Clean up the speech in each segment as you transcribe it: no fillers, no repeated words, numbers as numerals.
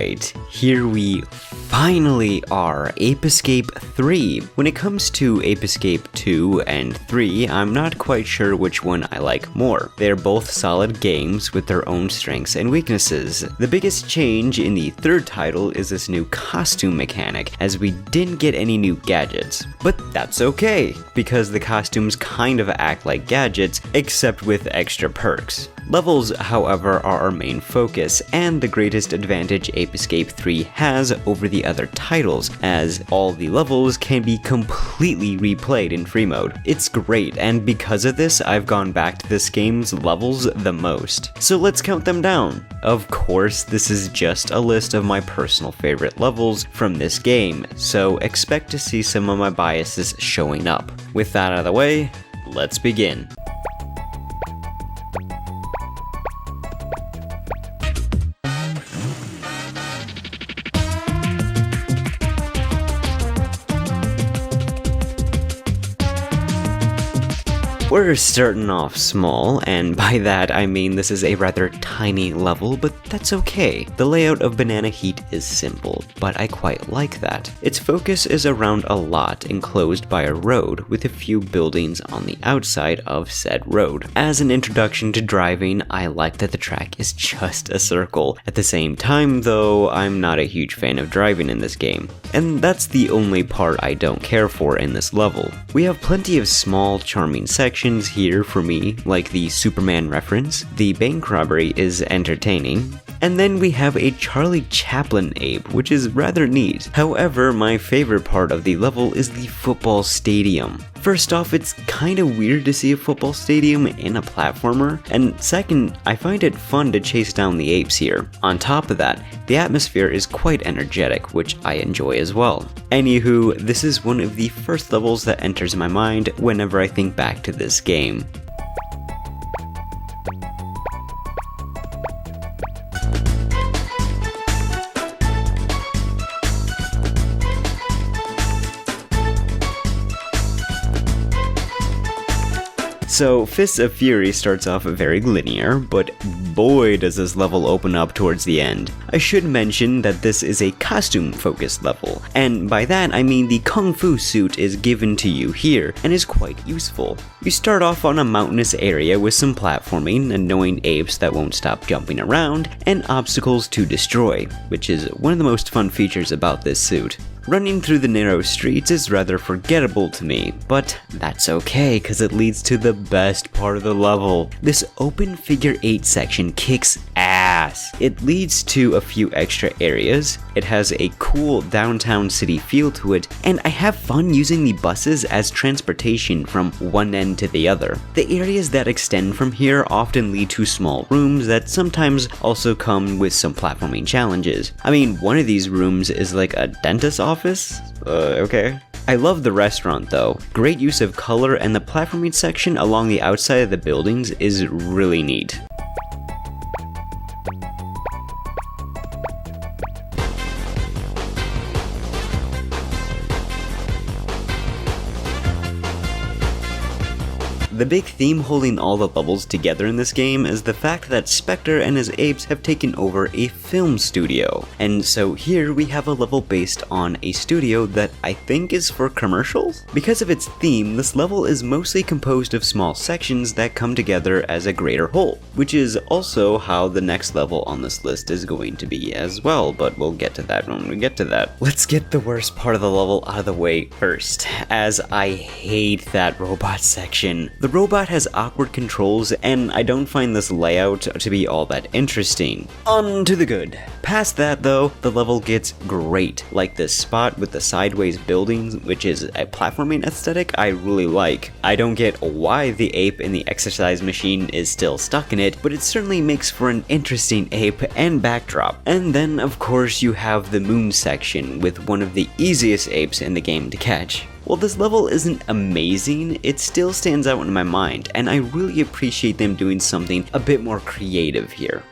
Alright, here we finally are, Ape Escape 3. When it comes to Ape Escape 2 and 3, I'm not quite sure which one I like more. They're both solid games with their own strengths and weaknesses. The biggest change in the third title is this new costume mechanic, as we didn't get any new gadgets. But that's okay, because the costumes kind of act like gadgets, except with extra perks. Levels, however, are our main focus, and the greatest advantage Ape Escape 3 has over the other titles, as all the levels can be completely replayed in free mode. It's great, and because of this, I've gone back to this game's levels the most. So let's count them down. Of course, this is just a list of my personal favorite levels from this game, so expect to see some of my biases showing up. With that out of the way, let's begin. We're starting off small, and by that I mean this is a rather tiny level, but that's okay. The layout of Banana Heat is simple, but I quite like that. Its focus is around a lot enclosed by a road with a few buildings on the outside of said road. As an introduction to driving, I like that the track is just a circle. At the same time though, I'm not a huge fan of driving in this game, and that's the only part I don't care for in this level. We have plenty of small, charming sections here for me, like the Superman reference. The bank robbery is entertaining. And then we have a Charlie Chaplin ape, which is rather neat. However, my favorite part of the level is the football stadium. First off, it's kinda weird to see a football stadium in a platformer, and second, I find it fun to chase down the apes here. On top of that, the atmosphere is quite energetic, which I enjoy as well. Anywho, this is one of the first levels that enters my mind whenever I think back to this game. So, Fists of Fury starts off very linear, but boy does this level open up towards the end. I should mention that this is a costume-focused level, and by that I mean the Kung Fu suit is given to you here, and is quite useful. You start off on a mountainous area with some platforming, annoying apes that won't stop jumping around, and obstacles to destroy, which is one of the most fun features about this suit. Running through the narrow streets is rather forgettable to me, but that's okay cause it leads to the best part of the level. This open figure 8 section kicks ass. It leads to a few extra areas, it has a cool downtown city feel to it, and I have fun using the buses as transportation from one end to the other. The areas that extend from here often lead to small rooms that sometimes also come with some platforming challenges. I mean, one of these rooms is like a dentist's office. Okay. I love the restaurant though. Great use of color, and the platforming section along the outside of the buildings is really neat. The big theme holding all the levels together in this game is the fact that Specter and his apes have taken over a film studio. And so here we have a level based on a studio that I think is for commercials? Because of its theme, this level is mostly composed of small sections that come together as a greater whole, which is also how the next level on this list is going to be as well, but we'll get to that when we get to that. Let's get the worst part of the level out of the way first, as I hate that robot section. The robot has awkward controls, and I don't find this layout to be all that interesting. On to the good. Past that though, the level gets great, like this spot with the sideways buildings, which is a platforming aesthetic I really like. I don't get why the ape in the exercise machine is still stuck in it, but it certainly makes for an interesting ape and backdrop. And then of course you have the moon section with one of the easiest apes in the game to catch. While this level isn't amazing, it still stands out in my mind, and I really appreciate them doing something a bit more creative here.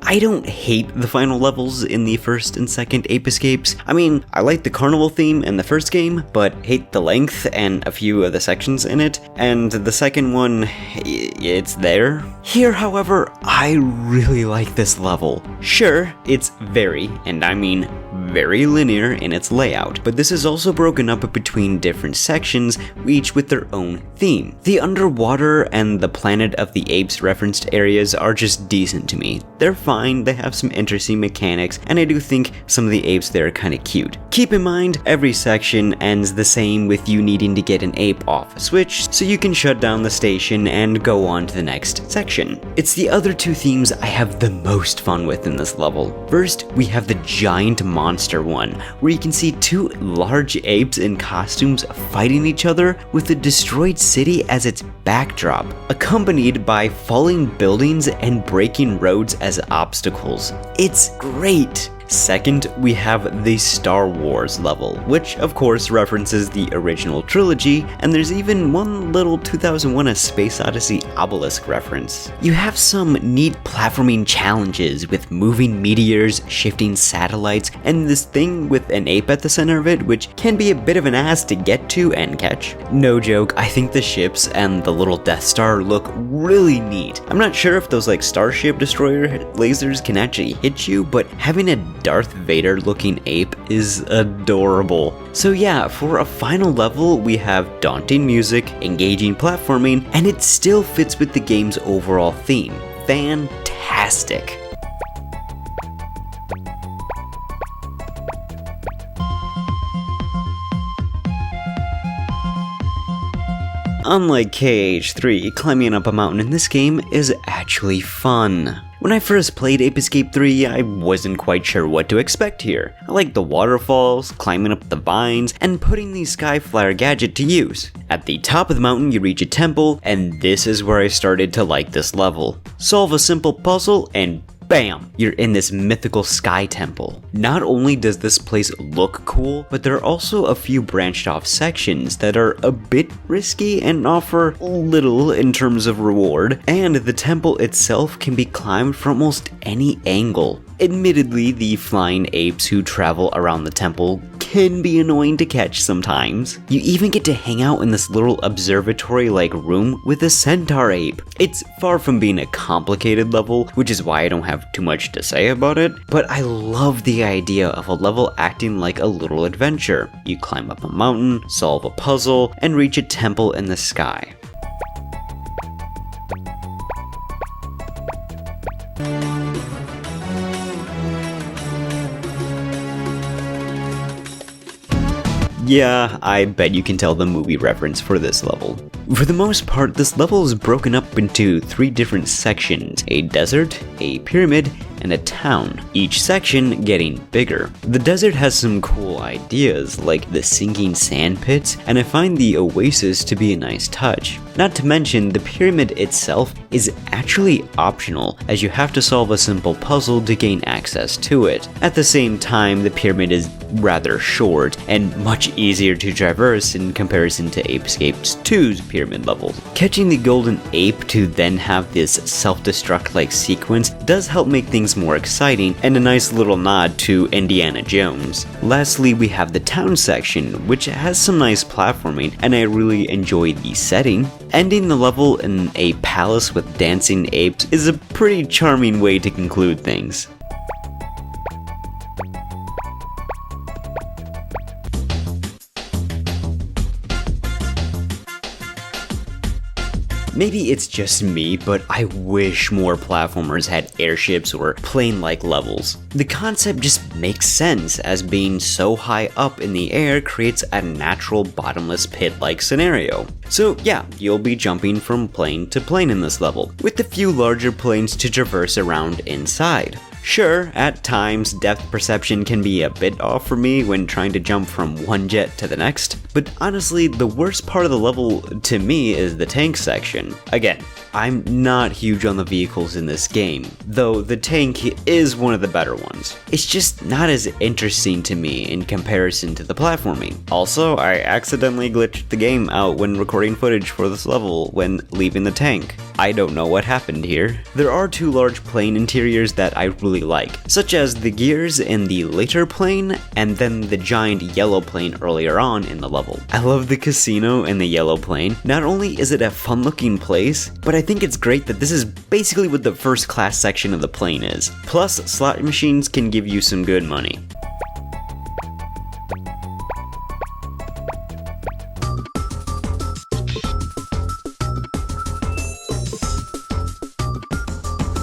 I don't hate the final levels in the first and second Ape Escapes. I mean, I like the carnival theme in the first game, but hate the length and a few of the sections in it, and the second one, it's there. Here, however, I really like this level. Sure, it's very, and I mean very linear in its layout, but this is also broken up between different sections, each with their own theme. The underwater and the Planet of the Apes referenced areas are just decent to me. They're fine, they have some interesting mechanics, and I do think some of the apes there are kinda cute. Keep in mind, every section ends the same with you needing to get an ape off a switch, so you can shut down the station and go on to the next section. It's the other two themes I have the most fun with in this level. First, we have the giant monster one, where you can see two large apes in costumes fighting each other with a destroyed city as its backdrop, accompanied by falling buildings and breaking roads as obstacles. It's great! Second, we have the Star Wars level, which of course references the original trilogy, and there's even one little 2001 A Space Odyssey obelisk reference. You have some neat platforming challenges with moving meteors, shifting satellites, and this thing with an ape at the center of it, which can be a bit of an ass to get to and catch. No joke, I think the ships and the little Death Star look really neat. I'm not sure if those like Starship Destroyer lasers can actually hit you, but having a Darth Vader looking ape is adorable. So yeah, for a final level, we have daunting music, engaging platforming, and it still fits with the game's overall theme. Fantastic. Unlike KH3, climbing up a mountain in this game is actually fun. When I first played Ape Escape 3, I wasn't quite sure what to expect here. I liked the waterfalls, climbing up the vines, and putting the Skyflyer gadget to use. At the top of the mountain you reach a temple, and this is where I started to like this level. Solve a simple puzzle and bam! You're in this mythical sky temple. Not only does this place look cool, but there are also a few branched off sections that are a bit risky and offer little in terms of reward, and the temple itself can be climbed from almost any angle. Admittedly, the flying apes who travel around the temple can be annoying to catch sometimes. You even get to hang out in this little observatory-like room with a centaur ape. It's far from being a complicated level, which is why I don't have too much to say about it, but I love the idea of a level acting like a little adventure. You climb up a mountain, solve a puzzle, and reach a temple in the sky. Yeah, I bet you can tell the movie reference for this level. For the most part, this level is broken up into 3 different sections: a desert, a pyramid, and a town, each section getting bigger. The desert has some cool ideas, like the sinking sand pits, and I find the oasis to be a nice touch. Not to mention, the pyramid itself is actually optional, as you have to solve a simple puzzle to gain access to it. At the same time, the pyramid is rather short, and much easier to traverse in comparison to Ape Escape 2's pyramid levels. Catching the golden ape to then have this self-destruct-like sequence does help make things more exciting, and a nice little nod to Indiana Jones. Lastly, we have the town section, which has some nice platforming, and I really enjoy the setting. Ending the level in a palace with dancing apes is a pretty charming way to conclude things. Maybe it's just me, but I wish more platformers had airships or plane-like levels. The concept just makes sense, as being so high up in the air creates a natural bottomless pit-like scenario. So yeah, you'll be jumping from plane to plane in this level, with a few larger planes to traverse around inside. Sure, at times depth perception can be a bit off for me when trying to jump from one jet to the next, but honestly, the worst part of the level to me is the tank section. Again, I'm not huge on the vehicles in this game, though the tank is one of the better ones. It's just not as interesting to me in comparison to the platforming. Also, I accidentally glitched the game out when recording footage for this level when leaving the tank. I don't know what happened here. There are two large plane interiors that I really like, such as the gears in the later plane, and then the giant yellow plane earlier on in the level. I love the casino in the yellow plane. Not only is it a fun looking place, but I think it's great that this is basically what the first class section of the plane is. Plus, slot machines can give you some good money.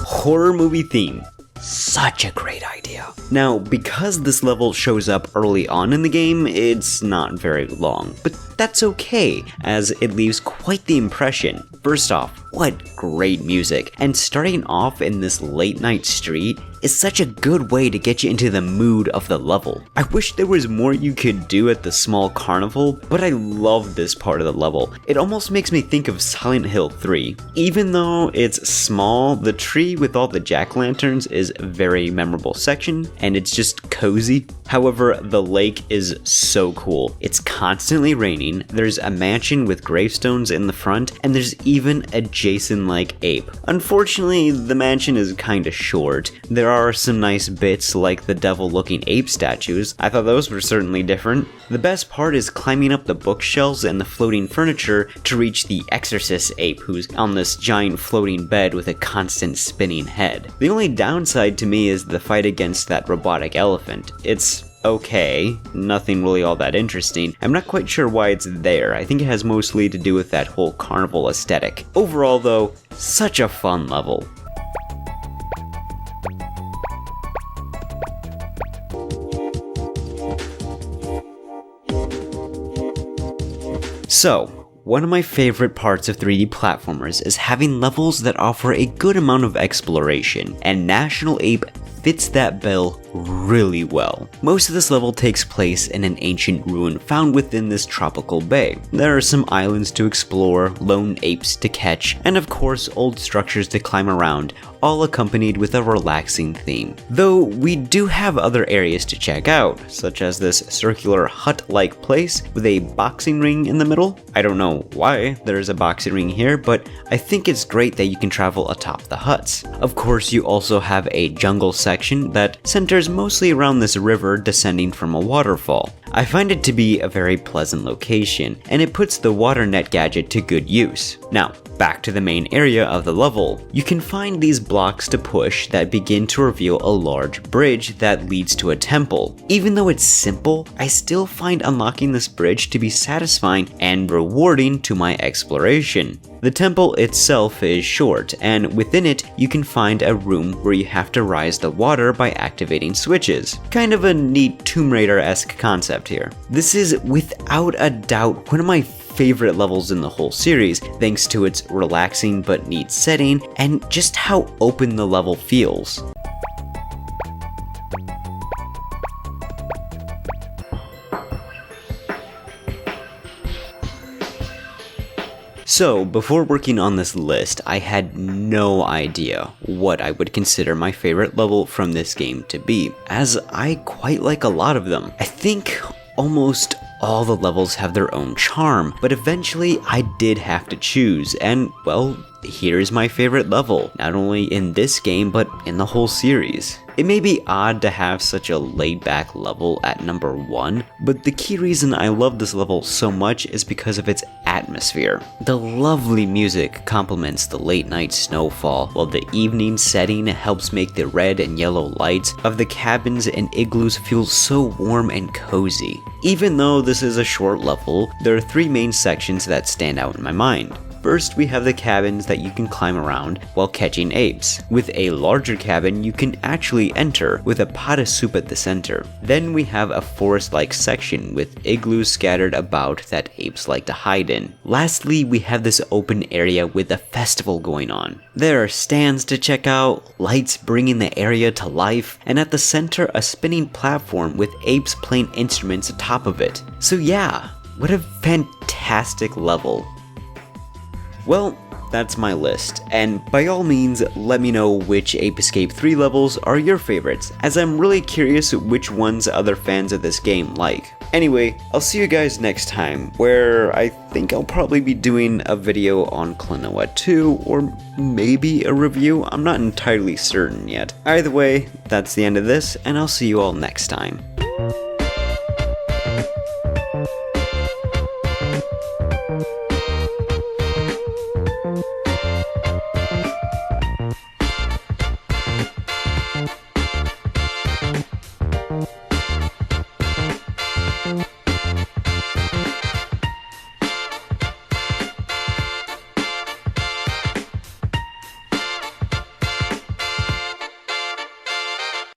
Horror movie theme. Such a great idea. Now, because this level shows up early on in the game, it's not very long, but that's okay, as it leaves quite the impression. First off, what great music, and starting off in this late night street is such a good way to get you into the mood of the level. I wish there was more you could do at the small carnival, but I love this part of the level. It almost makes me think of Silent Hill 3. Even though it's small, the tree with all the jack-o'-lanterns is a very memorable section, and it's just cozy. However, the lake is so cool. It's constantly raining, there's a mansion with gravestones in the front, and there's even a Jason-like ape. Unfortunately, the mansion is kinda short. There are some nice bits like the devil-looking ape statues. I thought those were certainly different. The best part is climbing up the bookshelves and the floating furniture to reach the exorcist ape who's on this giant floating bed with a constant spinning head. The only downside to me is the fight against that robotic elephant. It's okay, nothing really all that interesting. I'm not quite sure why it's there. I think it has mostly to do with that whole carnival aesthetic. Overall though, such a fun level. So, one of my favorite parts of 3D platformers is having levels that offer a good amount of exploration, and National Ape fits that bill really well. Most of this level takes place in an ancient ruin found within this tropical bay. There are some islands to explore, lone apes to catch, and of course old structures to climb around, all accompanied with a relaxing theme. Though we do have other areas to check out, such as this circular hut-like place with a boxing ring in the middle. I don't know why there's a boxing ring here, but I think it's great that you can travel atop the huts. Of course, you also have a jungle section that centers mostly around this river descending from a waterfall. I find it to be a very pleasant location, and it puts the water net gadget to good use. Now, back to the main area of the level. You can find these blocks to push that begin to reveal a large bridge that leads to a temple. Even though it's simple, I still find unlocking this bridge to be satisfying and rewarding to my exploration. The temple itself is short, and within it you can find a room where you have to rise the water by activating switches. Kind of a neat Tomb Raider-esque concept here. This is without a doubt one of my favorite levels in the whole series, thanks to its relaxing but neat setting and just how open the level feels. So, before working on this list, I had no idea what I would consider my favorite level from this game to be, as I quite like a lot of them. I think almost all the levels have their own charm, but eventually I did have to choose, and well, here's my favorite level, not only in this game, but in the whole series. It may be odd to have such a laid-back level at number 1, but the key reason I love this level so much is because of its atmosphere. The lovely music complements the late-night snowfall, while the evening setting helps make the red and yellow lights of the cabins and igloos feel so warm and cozy. Even though this is a short level, there are 3 main sections that stand out in my mind. First, we have the cabins that you can climb around while catching apes. With a larger cabin you can actually enter with a pot of soup at the center. Then we have a forest-like section with igloos scattered about that apes like to hide in. Lastly, we have this open area with a festival going on. There are stands to check out, lights bringing the area to life, and at the center a spinning platform with apes playing instruments atop of it. So yeah, what a fantastic level. Well, that's my list, and by all means let me know which Ape Escape 3 levels are your favorites, as I'm really curious which ones other fans of this game like. Anyway, I'll see you guys next time, where I think I'll probably be doing a video on Klonoa 2, or maybe a review. I'm not entirely certain yet. Either way, that's the end of this, and I'll see you all next time.